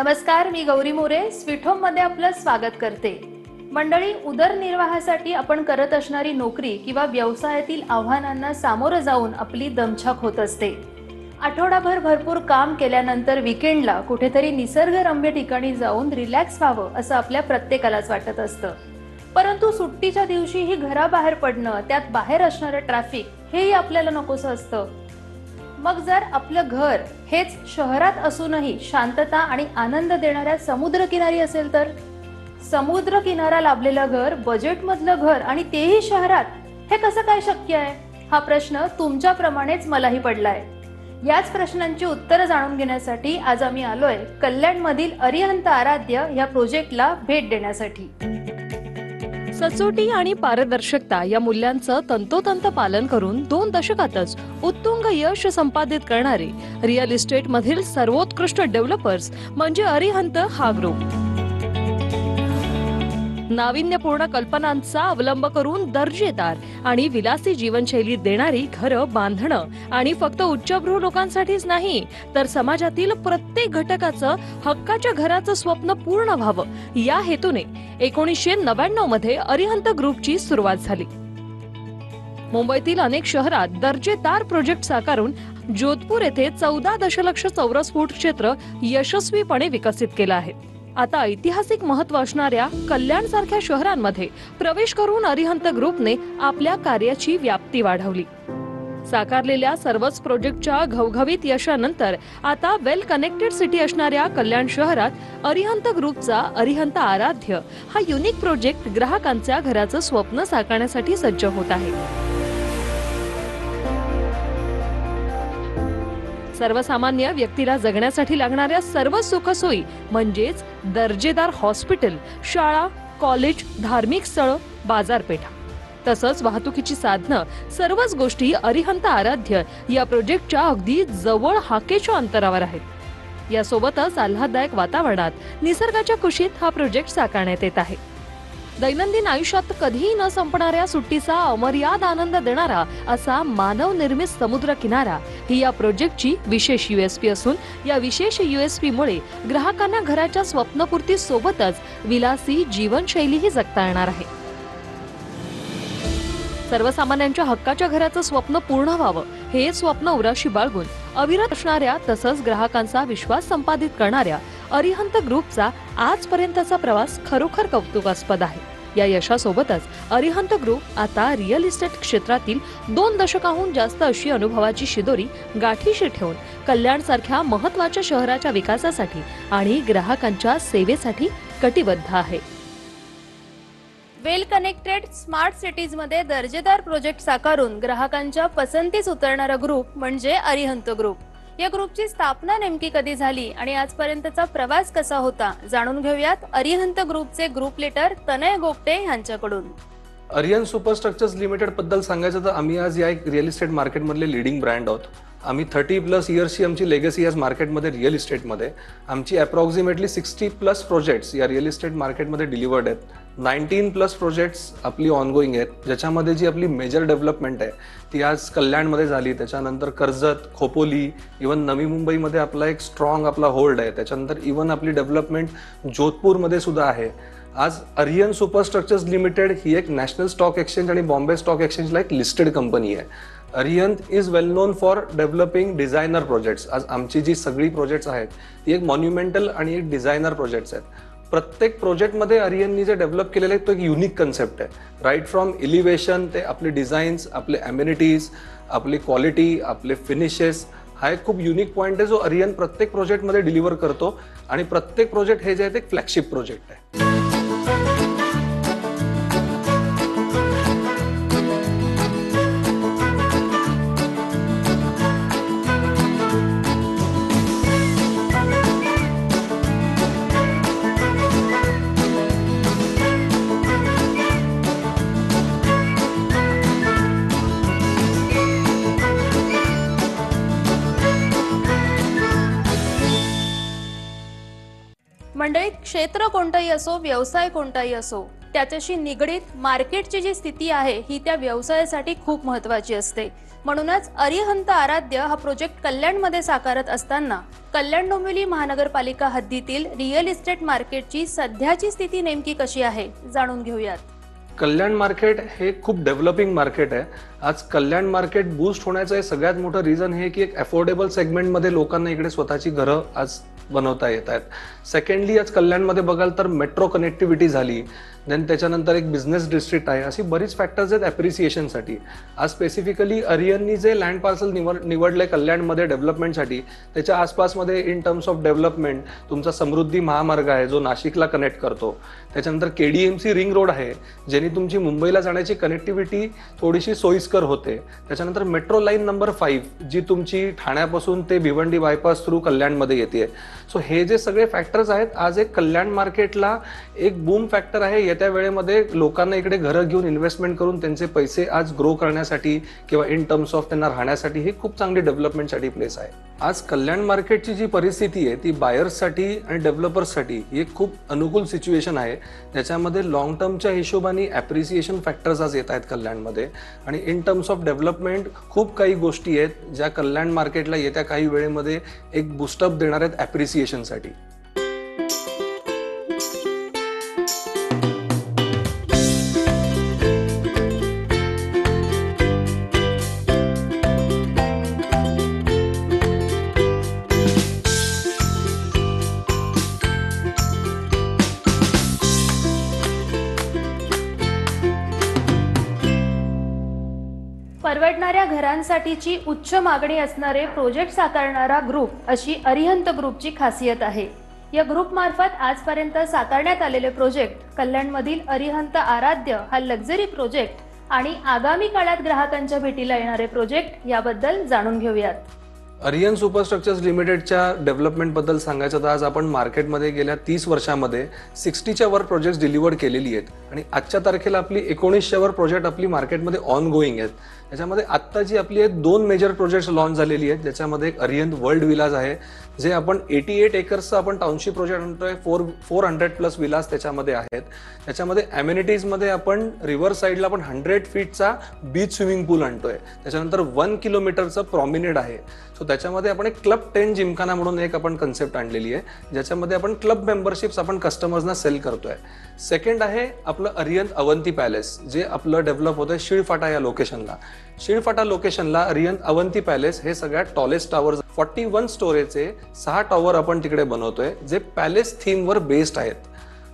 नमस्कार, मी Gauri More sweet home मध्ये आपलं स्वागत करते। मंडळी, उदरनिर्वाहासाठी आपण करत असणारी नोकरी किंवा व्यवसायातील आव्हानांना सामोरं जाऊन आपली दमछाक होत असते। आठवडाभर भरपूर काम केल्यानंतर वीकेंडला कुठेतरी निसर्गरम्य ठिकाणी जाऊन रिलॅक्स व्हावं असं आपल्या प्रत्येकालाच वाटत असतं। परंतु सुट्टीच्या दिवशी ही घराबाहेर पडणं, त्यात बाहेर असणारं ट्रॅफिक हेही आपल्याला नकोसं असतं। मग जर आपलं घर हेच शहरात असूनही शांतता आणि आनंद देणाऱ्या समुद्रकिनारी असेल तर? समुद्र किनारा लाभलेलं घर, बजेटमधलं घर आणि तेही शहरात, हे कसं काय शक्य आहे? हा प्रश्न तुमच्याप्रमाणेच मलाही पडलाय। याच प्रश्नांची उत्तरं जाणून घेण्यासाठी आज आम्ही आलोय कल्याणमधील अरिहंत आराध्य या प्रोजेक्टला भेट देण्यासाठी। सचोटी आणि पारदर्शकता या मूल्यांचं तंतोतंत पालन करून 2 दशकातच उत्तुंग यश संपादित करणारे रिअल इस्टेट मधील सर्वोत्कृष्ट डेव्हलपर्स म्हणजे अरिहंत हा ग्रुप। नाविन्यपूर्ण कल्पनांचा अवलंब करून दर्जेदार आणि विलासी जीवनशैली देणारी घरं बांधणं आणि फक्त उच्चभ्रू लोकांसाठीच नाही, तर समाजातील प्रत्येक घटकाचं हक्काच्या घराचं स्वप्न पूर्ण व्हावं या हेतूने 1999 मध्ये अरिहंत ग्रुपची सुरुवात झाली। मुंबईतील अनेक शहरात दर्जेदार प्रोजेक्ट साकारून जोधपूर येथे 14 दशलक्ष चौरस फूट क्षेत्र यशस्वीपणे विकसित केलं आहे। आता ऐतिहासिक महत्त्व असणाऱ्या कल्याण सारख्या शहरांमध्ये प्रवेश करून अरिहंत ग्रुपने आपल्या कार्याची व्याप्ती वाढवली। साकारलेल्या सर्वच प्रोजेक्टच्या घवघवीत यशानंतर आता वेल कनेक्टेड सिटी असणाऱ्या कल्याण शहरात अरिहंत ग्रुपचा अरिहंत आराध्य हा युनिक प्रोजेक्ट ग्राहकांच्या घराचं स्वप्न साकारण्यासाठी सज्ज होत आहे। सर्वसामान्य व्यक्तीला जगण्यासाठी लागणाऱ्या सर्व सुखसोयी म्हणजेच दर्जेदार हॉस्पिटल, शाळा, कॉलेज, धार्मिक स्थळं, बाजारपेठा तसंच वाहतुकीची साधनं, सर्वच गोष्टी अरिहंत आराध्य या प्रोजेक्टच्या अगदी जवळ हाकेच्या अंतरावर आहेत। यासोबतच आल्हाददायक वातावरणात निसर्गाच्या कुशीत हा प्रोजेक्ट साकारण्यात येत आहे। दैनंदिन आयुष्यात कधीही न संपणाऱ्या सुट्टीचा अमर्याद आनंद देणारा असा मानव निर्मित समुद्र किनारा ही या प्रोजेक्टची विशेष USP असून या विशेष USP मुळे ग्राहकांना घराच्या स्वप्नपूर्ती सोबतच विलासी जीवनशैलीही जगता येणार आहे। सर्वसामान्यांच्या हक्काच्या घराचं स्वप्न पूर्ण व्हावं हे स्वप्न उराशी बाळगून अविरत असणाऱ्या तसंच ग्राहकांचा विश्वास संपादित करणाऱ्या अरिहंत ग्रुपचा आजपर्यंतचा प्रवास खरोखर कौतुकास्पद आहे। या यशासोबतच अरिहंत ग्रुप आता रिअल इस्टेट क्षेत्रातील 2 दशकाहून जास्त अशी अनुभवाची शिदोरी गाठीशी ठेवून कल्याण सारख्या महत्त्वाच्या शहराच्या विकासासाठी आणि ग्राहकांच्या सेवेसाठी कटिबद्ध आहे। वेल कनेक्टेड स्मार्ट सिटीज मध्ये दर्जेदार प्रोजेक्ट साकारून ग्राहकांच्या पसंतीस उतरणारा ग्रुप म्हणजे अरिहंत ग्रुप। या ग्रुपची स्थापना नेमकी कधी झाली आणि आजपर्यंतचा प्रवास कसा होता, जाणून घेऊयात अरिहंत ग्रुपचे ग्रुप लीडर तनय गोपटे यांच्याकडून। अरिहंत सुपरस्ट्रक्चर्स लिमिटेड बद्दल सांगायचं तर आम्ही आज या एक रिअल इस्टेट मार्केट मधले लीडिंग ब्रँड आहोत। आम्ही 30+ इयर्सची आमची लेगसी आज मार्केटमध्ये रिअल इस्टेटमध्ये आमची अप्रॉक्सिमेटली 60+ प्रोजेक्ट्स या रिअल इस्टेट मार्केटमध्ये डिलिव्हर्ड आहेत। 19+ प्रोजेक्ट्स आपली ऑनगोईंग आहेत, ज्याच्यामध्ये जी आपली मेजर डेव्हलपमेंट आहे ती आज कल्याणमध्ये झाली, त्याच्यानंतर कर्जत, खोपोली, इवन नवी मुंबईमध्ये आपला एक स्ट्रॉंग आपला होल्ड आहे, त्याच्यानंतर इवन आपली डेव्हलपमेंट जोधपूरमध्ये सुद्धा आहे। आज अरिहंत सुपरस्ट्रक्चर्स लिमिटेड ही एक नॅशनल स्टॉक एक्सचेंज आणि बॉम्बे स्टॉक एक्सचेंजला एक लिस्टेड कंपनी आहे। Arihant is well non for developing designer projects. आज आमची जी सगळी प्रोजेक्ट्स आहेत ती एक मॉन्युमेंटल आणि एक डिझायनर प्रोजेक्ट्स आहेत। प्रत्येक प्रोजेक्टमध्ये अरिहंतनी जे डेव्हलप केलेले आहेत तो एक युनिक कन्सेप्ट आहे। राईट फ्रॉम एलिव्हेशन ते आपले डिझाईन्स, आपले अम्युनिटीज, आपली क्वालिटी, आपले फिनिशेस, हा एक खूप युनिक पॉईंट आहे जो अरिहंत प्रत्येक प्रोजेक्टमध्ये डिलिव्हर करतो आणि प्रत्येक प्रोजेक्ट हे जे आहे ते एक फ्लॅगशिप प्रोजेक्ट आहे। मंडळी, क्षेत्र कोणतंही असो, व्यवसाय कोणताही असो, त्याच्याशी निगडीत मार्केटची जी स्थिती आहे ही त्या व्यवसायासाठी खूप महत्त्वाची असते. म्हणूनच अरिहंत आराध्य हा प्रोजेक्ट कल्याणमध्ये साकारत असताना कल्याण डोंबिवली महानगरपालिका हद्दीतील रिअल इस्टेट मार्केटची सध्याची स्थिती नेमकी कशी आहे जाणून घेऊयात. कल्याण मार्केट हे खूप डेव्हलपिंग मार्केट आहे. आज कल्याण मार्केट बूस्ट होण्याचं सगळ्यात मोठं रिझन हे की एक अफोर्डेबल सेगमेंटमध्ये लोकांना इकडे स्वतःची घरं आज बनवता येत आहेत. सेकंडली आज कल्याणमध्ये बघाल तर मेट्रो कनेक्टिव्हिटी झाली, देन त्याच्यानंतर एक बिझनेस डिस्ट्रिक्ट आहे, अशी बरीच फॅक्टर्स आहेत ॲप्रिसिएशनसाठी. आज स्पेसिफिकली अरियननी जे लँड पार्सल निवडले कल्याणमध्ये डेव्हलपमेंटसाठी, त्याच्या आसपासमध्ये इन टर्म्स ऑफ डेव्हलपमेंट तुमचा समृद्धी महामार्ग आहे जो नाशिकला कनेक्ट करतो. त्याच्यानंतर KDMC रिंग रोड आहे ज्याने तुमची मुंबईला जाण्याची कनेक्टिव्हिटी थोडीशी सोयीस्कर होते. त्याच्यानंतर मेट्रो लाईन नंबर 5 जी तुमची ठाण्यापासून ते भिवंडी बायपास थ्रू कल्याणमध्ये येते. सो हे जे सगळे फॅक्टर्स आहेत आज एक कल्याण मार्केटला एक बूम फॅक्टर आहे. येत्या वेळेमध्ये लोकांना इकडे घरं घेऊन इन्व्हेस्टमेंट करून त्यांचे पैसे आज ग्रो करण्यासाठी किंवा इन टर्म्स ऑफ त्यांना राहण्यासाठी ही खूप चांगली डेव्हलपमेंटसाठी प्लेस आहे. आज कल्याण मार्केटची जी परिस्थिती आहे ती बायर्ससाठी आणि डेव्हलपर्ससाठी ही एक खूप अनुकूल सिच्युएशन आहे. त्याच्यामध्ये लॉंग टर्मच्या हिशोबाने ॲप्रिसिएशन फॅक्टर्स आज येत आहेत कल्याणमध्ये आणि इन टर्म्स ऑफ डेव्हलपमेंट खूप काही गोष्टी आहेत ज्या कल्याण मार्केटला येत्या काही वेळेमध्ये एक बूस्टअप देणार आहेत ॲप्रिसिएशनसाठी. परवडणाऱ्या घरांसाठीची उच्च मागणी असणारे प्रोजेक्ट साकारणारा ग्रुप अशी अरिहंत ग्रुपची खासियत आहे. या ग्रुप मार्फत आजपर्यंत साकारण्यात आलेले प्रोजेक्ट कल्याणमधील अरिहंत आराध्य हा लक्झरी प्रोजेक्ट आणि आगामी काळात ग्राहकांच्या भेटीला येणारे प्रोजेक्ट याबद्दल जाणून घेऊयात. अरियन सुपरस्ट्रक्चर्स लिमिटेडच्या डेव्हलपमेंटबद्दल सांगायचं तर आज आपण मार्केटमध्ये गेल्या 30 वर्षामध्ये 60च्या वर प्रोजेक्ट्स डिलिव्हर्ड केलेली आहेत आणि आजच्या तारखेला आपली 1900च्या वर प्रोजेक्ट आपली मार्केटमध्ये ऑन गोईंग आहेत. त्याच्यामध्ये आत्ता जी आपली आहेत 2 मेजर प्रोजेक्ट्स लॉन्च झालेली आहेत. ज्याच्यामध्ये एक अरिहंत वर्ल्ड विलाज आहे जे आपण 88 एकर्सचं आपण टाउनशिप प्रोजेक्ट आणतोय. 400+ विलाज त्याच्यामध्ये आहेत. त्याच्यामध्ये ॲम्युनिटीजमध्ये आपण रिव्हर साईडला आपण 100 फीटचा बीच स्विमिंग पूल आणतोय. त्याच्यानंतर 1 किलोमीटरचं प्रॉमिनेड आहे. सो त्याच्यामध्ये आपण एक क्लब 10 जिमखाना म्हणून एक आपण कन्सेप्ट आणलेली आहे ज्याच्यामध्ये आपण क्लब मेंबरशिप्स आपण कस्टमर्सना सेल करतोय. सेकंड आहे आपलं अरिहंत अवंती पॅलेस जे आपलं डेव्हलप होतंय शिळफाटा या लोकेशनला. शिळफाटा लोकेशनला अरिहंत अवंती पॅलेस हे सगळ्यात टॉलेस्ट टॉवर 41 स्टोरेजचे 6 टॉवर आपण तिकडे बनवतोय जे पॅलेस थीमवर बेस्ड आहेत.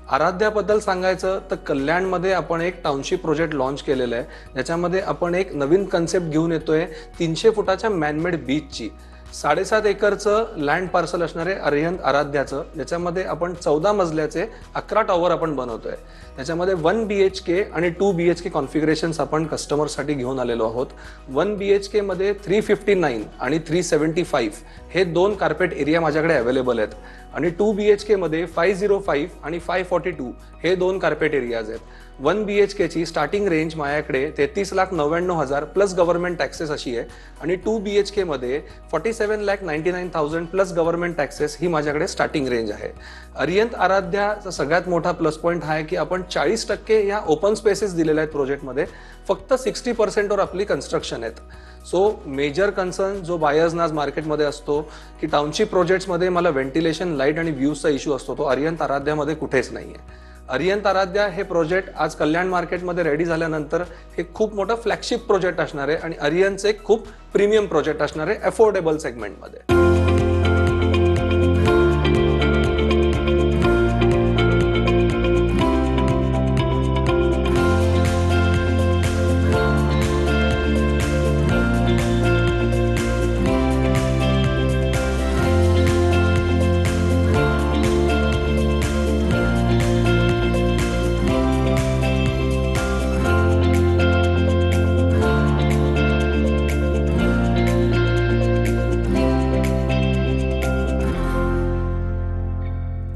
आराध्याबद्दल सांगायचं तर कल्याणमध्ये आपण एक टाउनशिप प्रोजेक्ट लॉन्च केलेलं आहे ज्याच्यामध्ये आपण एक नवीन कन्सेप्ट घेऊन येतोय 300 फुटाच्या मॅनमेड बीचची. 7.5 एकरचं लँड पार्सल असणारे अरिहंत आराध्याचं ज्याच्यामध्ये आपण 14 मजल्याचे 11 टॉवर आपण बनवतोय. त्याच्यामध्ये 1 BHK आणि 2 BHK कॉन्फिगरेशन्स आपण कस्टमरसाठी घेऊन आलेलो आहोत. 1 BHK मध्ये 359 आणि 375 हे 2 कार्पेट एरिया माझ्याकडे अवेलेबल आहेत आणि 2 BHK मध्ये 505 आणि 542 हे 2 कार्पेट एरियाज आहेत. 1 BHKची स्टार्टिंग रेंज माझ्याकडे 33,99,000 प्लस गव्हर्नमेंट टॅक्सेस अशी आहे आणि 2 BHK मध्ये 47,99,000 प्लस गव्हर्नमेंट टॅक्सेस ही माझ्याकडे स्टार्टिंग रेंज आहे. अरिहंत आराध्याचा सगळ्यात मोठा प्लस पॉईंट हा आहे की आपण 40% या ओपन स्पेसेस दिलेल्या आहेत प्रोजेक्टमध्ये. फक्त 60%वर आपली कन्स्ट्रक्शन आहेत. सो मेजर कन्सर्न जो बायर्सना आज मार्केटमध्ये असतो की टाउनशिप प्रोजेक्ट्समध्ये मला व्हेंटिलेशन, लाईट आणि व्ह्यूजचा इश्यू असतो तो अरिहंत आराध्यामध्ये कुठेच नाही आहे. अरिहंत आराध्या हे प्रोजेक्ट आज कल्याण मार्केटमध्ये रेडी झाल्यानंतर हे खूप मोठं फ्लॅगशिप प्रोजेक्ट असणार आहे आणि अरिहंतचे एक खूप प्रीमियम प्रोजेक्ट असणार आहे अफोर्डेबल सेगमेंटमध्ये.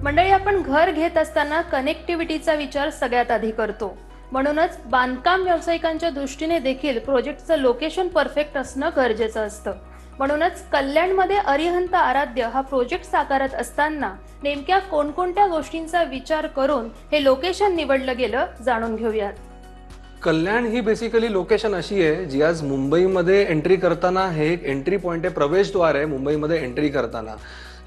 मंडळी, आपण घर घेत असताना कनेक्टिव्हिटीचा विचार सगळ्यात आधी करतो. म्हणूनच बांधकाम व्यावसायिकांच्या दृष्टीने देखील प्रोजेक्टचं लोकेशन परफेक्ट असणं गरजेचं असतं. म्हणूनच कल्याणमध्ये अरिहंत आराध्य हा प्रोजेक्ट साकारत असताना नेमक्या कोणकोणत्या गोष्टींचा विचार करून हे लोकेशन निवडलं गेलं जाणून घेऊयात. कल्याण ही बेसिकली लोकेशन अशी आहे जी आज मुंबईमध्ये एंट्री करताना हे एक एंट्री पॉईंट आहे, प्रवेशद्वार आहे मुंबईमध्ये एंट्री करताना.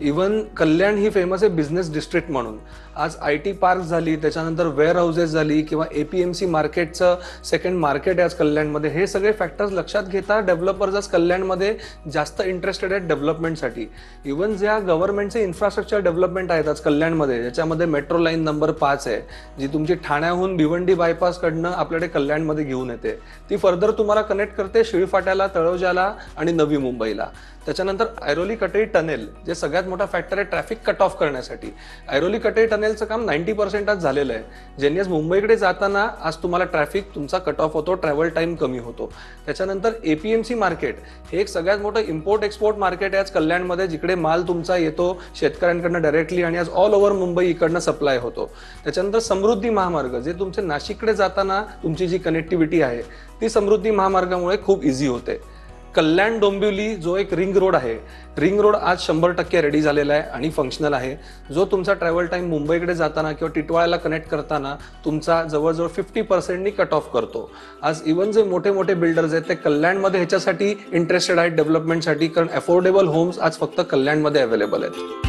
इवन कल्याण ही फेमस आहे बिझनेस डिस्ट्रिक्ट म्हणून. आज IT पार्क झाली, त्याच्यानंतर वेअर हाऊसेस झाली किंवा APMC मार्केटचं सेकंड मार्केट आहे आज कल्याणमध्ये. हे सगळे फॅक्टर्स लक्षात घेता डेव्हलपर्स आज कल्याणमध्ये जास्त इंटरेस्टेड आहेत डेव्हलपमेंटसाठी. इवन ज्या गव्हर्नमेंटचे इन्फ्रास्ट्रक्चर डेव्हलपमेंट आहेत आज कल्याणमध्ये, ज्याच्यामध्ये मेट्रो लाईन नंबर 5 आहे जी तुमची ठाण्याहून भिवंडी बायपासकडनं आपल्याकडे कल्याणमध्ये घेऊन येते. ती फर्दर तुम्हाला कनेक्ट करते शिळफाट्याला, तळोजाला आणि नवी मुंबईला. त्याच्यानंतर ऐरोली कटई टनेल जे सगळ्यात मोठा फॅक्टर आहे ट्रॅफिक कट ऑफ करण्यासाठी. ऐरोली कटई टनेलचं काम 90% आज झालेलं आहे, ज्यांनी आज मुंबईकडे जाताना आज तुम्हाला ट्रॅफिक तुमचा कट ऑफ होतो, ट्रॅव्हल टाइम कमी होतो. त्याच्यानंतर APMC मार्केट हे एक सगळ्यात मोठं इम्पोर्ट एक्सपोर्ट मार्केट आहे आज कल्याणमध्ये, जिकडे माल तुमचा येतो शेतकऱ्यांकडनं डायरेक्टली आणि आज ऑल ओव्हर मुंबई इकडनं सप्लाय होतो. त्याच्यानंतर समृद्धी महामार्ग जे तुमचे नाशिककडे जाताना तुमची जी कनेक्टिव्हिटी आहे ती समृद्धी महामार्गामुळे खूप इझी होते. कल्याण डोंबिवली जो एक रिंग रोड आहे, रिंग रोड आज 100% रेडी झालेला आहे आणि फंक्शनल आहे, जो तुमचा ट्रॅव्हल टाइम मुंबईकडे जाताना किंवा टिटवाळ्याला कनेक्ट करताना तुमचा जवळजवळ 50% कट ऑफ करतो. आज इवन जे मोठे मोठे बिल्डर्स आहेत ते कल्याणमध्ये ह्याच्यासाठी इंटरेस्टेड आहेत डेव्हलपमेंटसाठी, कारण अफोर्डेबल होम्स आज फक्त कल्याणमध्ये अवेलेबल आहेत.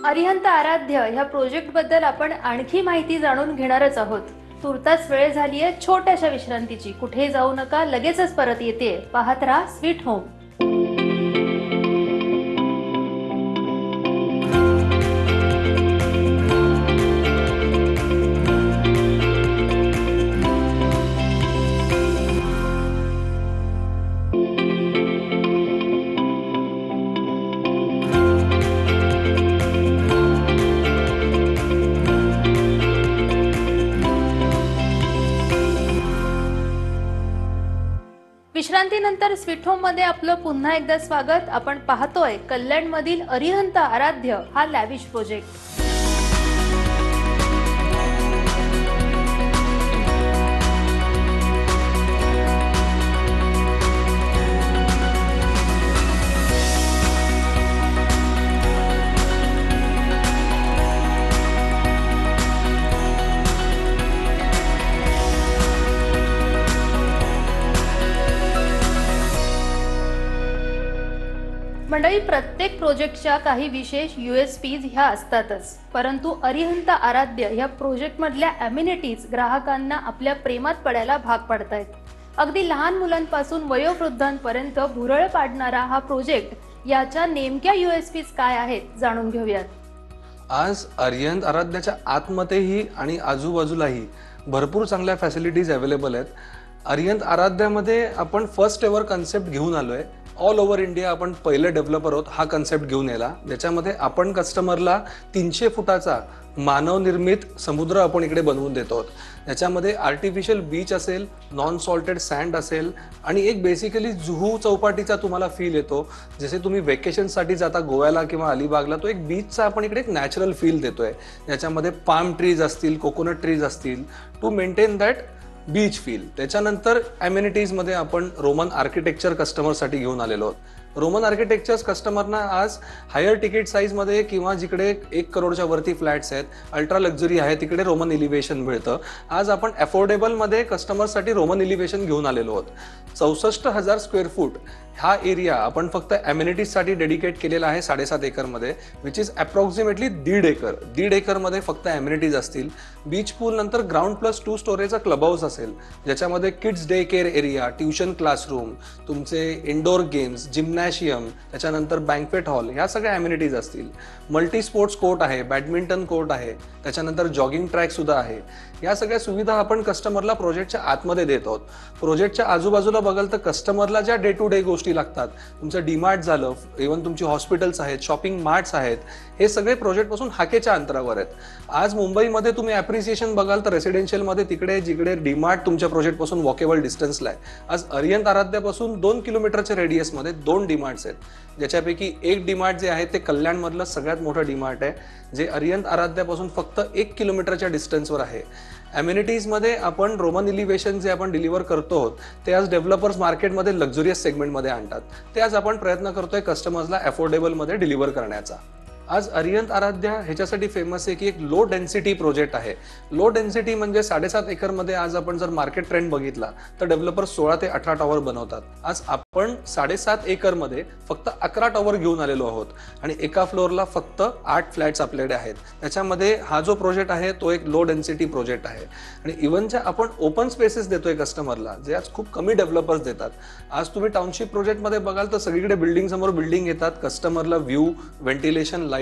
अरिहंत आराध्य ह्या प्रोजेक्ट बद्दल आपण आणखी माहिती जाणून घेणारच आहोत. तुर्तास वेळ झालीये छोट्याशा विश्रांतीची. कुठे जाऊ नका, लगेचच परत येते. पाहत राहा स्वीट होम. विश्रांतीनंतर स्वीट होम मध्ये आपलं पुन्हा एकदा स्वागत. आपण पाहतोय कल्याणमधील अरिहंत आराध्य हा लॅविश प्रोजेक्ट. मंडळी, प्रत्येक प्रोजेक्टच्या काही विशेष USPs ह्या असतातच, परंतु अरिहंत आराध्य ह्या प्रोजेक्ट मधल्या अम्युनिटीज ग्राहकांना आपल्या प्रेमात पडायला भाग पाडतायत. अगदी लहान मुलांपासून वयोवृद्धांपर्यंत भुरळ पाडणारा हा प्रोजेक्ट याच्या नेमक्या USPs काय आहेत जाणून घेऊयात. आज अरिहंत आराध्याच्या आतमध्येही आणि आजूबाजूलाही भरपूर चांगल्या फॅसिलिटीज अवेलेबल आहेत. अरिहंत आराध्यामध्ये आपण फर्स्ट एव्हर कन्सेप्ट घेऊन आलोय. ऑल ओव्हर इंडिया आपण पहिले डेव्हलपर आहोत हा कन्सेप्ट घेऊन यायला, ज्याच्यामध्ये आपण कस्टमरला 300 फुटाचा मानवनिर्मित समुद्र आपण इकडे बनवून देतो. याच्यामध्ये आर्टिफिशियल बीच असेल, नॉन सॉल्टेड सँड असेल आणि एक बेसिकली जुहू चौपाटीचा तुम्हाला फील येतो. जसे तुम्ही वेकेशनसाठी जाता गोव्याला किंवा अलिबागला, तो एक बीचचा आपण इकडे एक नॅचरल फील देतोय. याच्यामध्ये पाम ट्रीज असतील, कोकोनट ट्रीज असतील, to maintain that beach feel. त्याच्यानंतर अम्युनिटीजमध्ये आपण रोमन आर्किटेक्चर कस्टमरसाठी घेऊन आलेलो आहोत. रोमन आर्किटेक्चर्स कस्टमरना आज हायर तिकीट साईजमध्ये किंवा जिकडे 1 करोडच्या वरती फ्लॅट्स आहेत, अल्ट्रा लक्झरी आहे, तिकडे रोमन इलिव्हेशन मिळतं. आज आपण अफोर्डेबलमध्ये कस्टमरसाठी रोमन इलिव्हेशन घेऊन आलेलो आहोत. 64,000 स्क्वेअर फूट हा एरिया आपण फक्त अम्युनिटीजसाठी डेडिकेट केलेला आहे 7.5 एकरमध्ये, विच इज अप्रॉक्सिमेटली 1.5 एकर. 1.5 एकरमध्ये फक्त अम्युनिटीज असतील. बीच पूल नंतर ग्राउंड+2 स्टोरेजचा क्लब हाऊस असेल, ज्याच्यामध्ये kids day care area, tuition classroom, तुमचे इंडोर गेम्स, जिम्नॅशियम, त्याच्यानंतर बँक्वेट हॉल, ह्या सगळ्या अम्युनिटीज असतील. मल्टी स्पोर्ट्स कोर्ट आहे, बॅडमिंटन कोर्ट आहे, त्याच्यानंतर जॉगिंग ट्रॅक सुद्धा आहे. या सगळ्या सुविधा आपण कस्टमरला प्रोजेक्टच्या आतमध्ये देत आहोत. प्रोजेक्टच्या आजूबाजूला बघाल तर कस्टमरला ज्या डे टू डे गोष्टी लागतात, तुमचं डीमार्ट झालं, इव्हन तुमची हॉस्पिटल्स आहेत, शॉपिंग मार्ट्स आहेत, हे सगळे प्रोजेक्टपासून हाकेच्या अंतरावर आहेत. आज मुंबईमध्ये तुम्ही ॲप्रिसिएशन बघाल तर रेसिडेन्शियलमध्ये तिकडे जिकडे डीमार्ट तुमच्या प्रोजेक्टपासून वॉकेबल डिस्टन्सला आहे. आज अरिहंत आराध्यापासून 2 किलोमीटरच्या रेडियसमध्ये 2 डीमार्ट्स आहेत, ज्याच्यापैकी एक डीमार्ट जे आहे ते कल्याणमधलं सगळ्यात मोठं डीमार्ट आहे, जे अरिहंत आराध्यापासून फक्त 1 किलोमीटरच्या डिस्टन्सवर आहे. ॲम्युनिटीजमध्ये आपण रोमन इलिव्हेशन जे आपण डिलिव्हर करतो आहोत ते आज डेव्हलपर्स मार्केटमध्ये लक्झरियस सेगमेंटमध्ये आणतात. ते आज आपण प्रयत्न करतोय कस्टमर्सला अफोर्डेबलमध्ये डिलिव्हर करण्याचा. आज अरिहंत आराध्या ह्याच्यासाठी फेमस आहे की एक लो डेन्सिटी प्रोजेक्ट आहे. लो डेन्सिटी म्हणजे 7.5 एकरमध्ये आज आपण जर मार्केट ट्रेंड बघितला तर डेव्हलपर्स 16 ते 18 टॉवर बनवतात. आज आपण 7.5 एकरमध्ये फक्त 11 टॉवर घेऊन आलेलो आहोत आणि एका फ्लोअरला फक्त 8 फ्लॅट्स आपल्याकडे आहेत. त्याच्यामध्ये हा जो प्रोजेक्ट आहे तो एक लो डेन्सिटी प्रोजेक्ट आहे. आणि इव्हन ज्या आपण ओपन स्पेसेस देतोय कस्टमरला, जे आज खूप कमी डेव्हलपर्स देतात. आज तुम्ही टाउनशिप प्रोजेक्टमध्ये बघाल तर सगळीकडे बिल्डिंग समोर बिल्डिंग येतात, कस्टमरला व्ह्यू, व्हेंटिलेशन, लाईट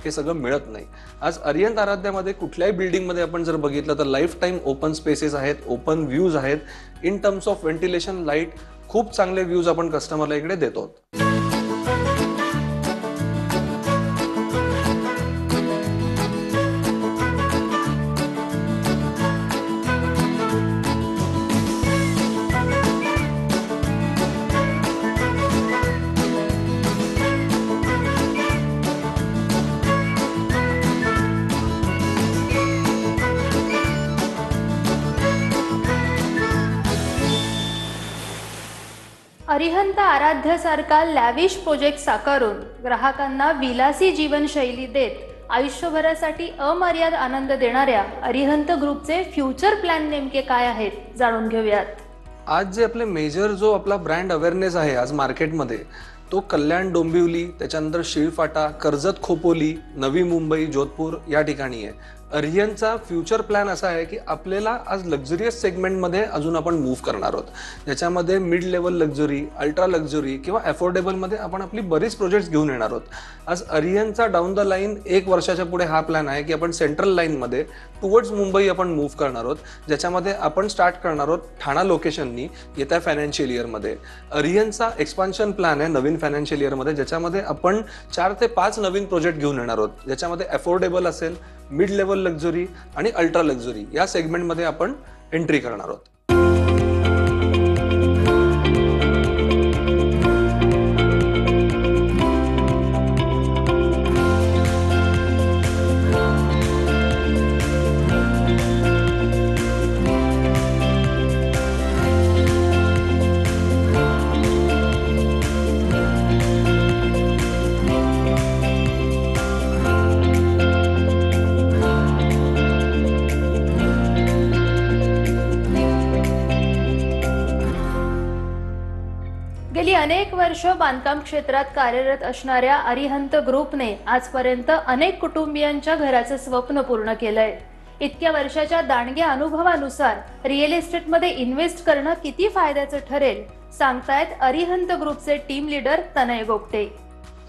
हे सगळं मिळत नाही. आज अरिहंत आराध्यामध्ये कुठल्याही बिल्डिंगमध्ये आपण जर बघितलं तर लाईफ टाईम ओपन स्पेसेस आहेत, ओपन व्ह्यूज आहेत. In terms of ventilation, light, खूप चांगले व्ह्यूज आपण कस्टमरला इकडे देतो. अरिहंत आराध्यासारखा लॅविश प्रोजेक्ट साकारून ग्राहकांना विलासी जीवनशैली देत आयुष्यभरासाठी अमर्याद आनंद देणाऱ्या अरिहंत ग्रुपचे फ्युचर प्लॅन नेमके काय आहेत जाणून घेऊयात. आज जे आपले मेजर जो आपला ब्रँड अवेअरनेस आहे आज मार्केटमध्ये, तो कल्याण, डोंबिवली, त्याच्यानंतर शिळफाटा, कर्जत, खोपोली, नवी मुंबई, जोधपूर या ठिकाणी आहे. अरिहंतचा फ्युचर प्लॅन असा आहे की आपल्याला आज लक्झरियस सेगमेंटमध्ये अजून आपण मूव्ह करणार आहोत, ज्याच्यामध्ये mid level luxury, ultra luxury किंवा अफोर्डेबलमध्ये आपण आपली बरीच प्रोजेक्ट्स घेऊन येणार आहोत. आज अरिहंतचा डाऊन द लाईन 1 वर्षाच्या पुढे हा प्लॅन आहे की आपण सेंट्रल लाईनमध्ये टुवर्ड्स मुंबई आपण मूव्ह करणार आहोत, ज्याच्यामध्ये आपण स्टार्ट करणार आहोत ठाणा लोकेशननी येत्या फायनान्शियल इयरमध्ये. अरिहंतचा एक्सपान्शन प्लॅन आहे नवीन फायनान्शियल इयरमध्ये, ज्याच्यामध्ये आपण 4 ते 5 नवीन प्रोजेक्ट घेऊन येणार आहोत, ज्याच्यामध्ये अफोर्डेबल असेल, मिड लेवल लक्झरी आणि अल्ट्रा लक्झरी या सेगमेंटमध्ये आपण एंट्री करणार आहोत. गेली अनेक वर्ष बांधकाम क्षेत्रात कार्यरत असणाऱ्या अरिहंत ग्रुपने आजपर्यंत अनेक कुटुंबियांच्या घराचं स्वप्न पूर्ण केलंय. इतक्या वर्षाच्या दांडग्या अनुभवानुसार रिअल इस्टेटमध्ये इन्व्हेस्ट करणं किती फायद्याचं ठरेल सांगतायत अरिहंत ग्रुपचे टीम लीडर तनय गोगटे.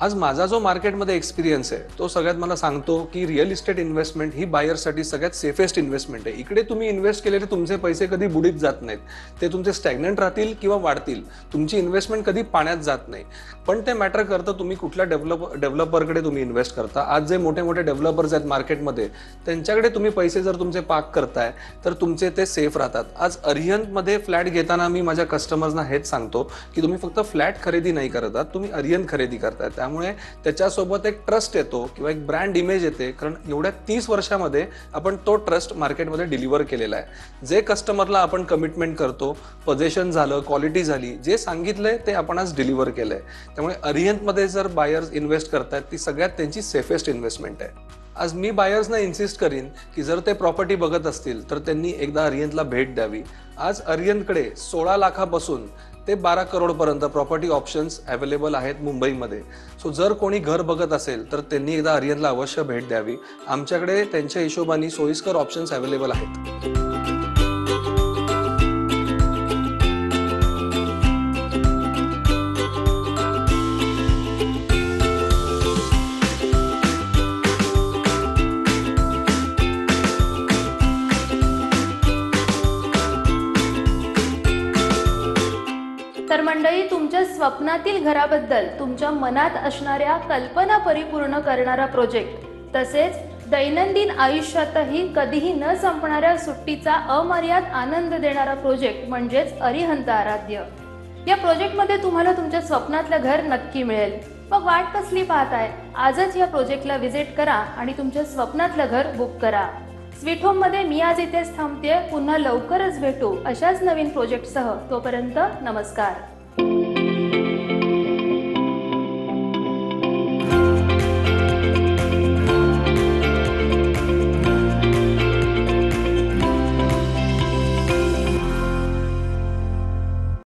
आज माझा जो मार्केटमध्ये एक्सपिरियन्स आहे तो सगळ्यात मला सांगतो की रिअल इस्टेट इन्व्हेस्टमेंट ही बायर्ससाठी सगळ्यात सेफेस्ट इन्व्हेस्टमेंट आहे. इकडे तुम्ही इन्व्हेस्ट केलेले तुमचे पैसे कधी बुडीत जात नाहीत, ते तुमचे स्टॅग्नंट राहतील किंवा वाढतील. तुमची इन्व्हेस्टमेंट कधी पाण्यात जात नाही. पण ते मॅटर करतं तुम्ही कुठल्या डेव्हलपरकडे तुम्ही इन्व्हेस्ट करता. आज जे मोठे मोठे डेव्हलपर्स आहेत मार्केटमध्ये, त्यांच्याकडे तुम्ही पैसे जर तुमचे पार्क करताय तर तुमचे ते सेफ राहतात. आज अरिहंतमध्ये फ्लॅट घेताना मी माझ्या कस्टमर्सना हेच सांगतो की तुम्ही फक्त फ्लॅट खरेदी नाही करत आहात, तुम्ही अरिहंत खरेदी करताय. त्यामुळे त्याच्यासोबत एक ट्रस्ट येतो किंवा एक ब्रँड इमेज येते, कारण एवढ्या 30 वर्षामध्ये आपण तो ट्रस्ट मार्केटमध्ये डिलिव्हर केलेला आहे. जे कस्टमरला आपण कमिटमेंट करतो, पोझिशन झालं, क्वालिटी झाली, जे सांगितलंय ते आपण आज डिलिव्हर केलंय. त्यामुळे अरिहंतमध्ये जर बायर्स इन्व्हेस्ट करतायत ती सगळ्यात त्यांची सेफेस्ट इन्व्हेस्टमेंट आहे. आज मी बायर्सना इन्सिस्ट करीन की जर ते प्रॉपर्टी बघत असतील तर त्यांनी एकदा अरिहंतला भेट द्यावी. आज अरिहंतकडे 16 लाखापासून ते 12 करोडपर्यंत प्रॉपर्टी ऑप्शन्स अवेलेबल आहेत मुंबईमध्ये. सो जर कोणी घर बघत असेल तर त्यांनी एकदा अरिहंतला अवश्य भेट द्यावी. आमच्याकडे त्यांच्या हिशोबाने सोयीस्कर ऑप्शन्स अवेलेबल आहेत. तुमच्या स्वप्नातील घराबद्दल तुमच्या मनात असणाऱ्या कल्पना परिपूर्ण करणारा प्रोजेक्ट, तसेच दैनंदिन आयुष्यातही कधीही न संपणाऱ्या सुट्टीचा अमर्याद आनंद देणारा प्रोजेक्ट म्हणजेच अरिहंत आराध्य. या प्रोजेक्टमध्ये तुम्हाला तुमच्या स्वप्नातलं घर नक्की मिळेल. मग वाट कसली पाहताय? आजच या प्रोजेक्टला व्हिजिट करा आणि तुमच्या स्वप्नातलं घर बुक करा. स्वीट होम मध्ये मी आज इथेच थांबते. पुन्हा लवकरच भेटू अशाच नवीन प्रोजेक्टसह. तोपर्यंत नमस्कार.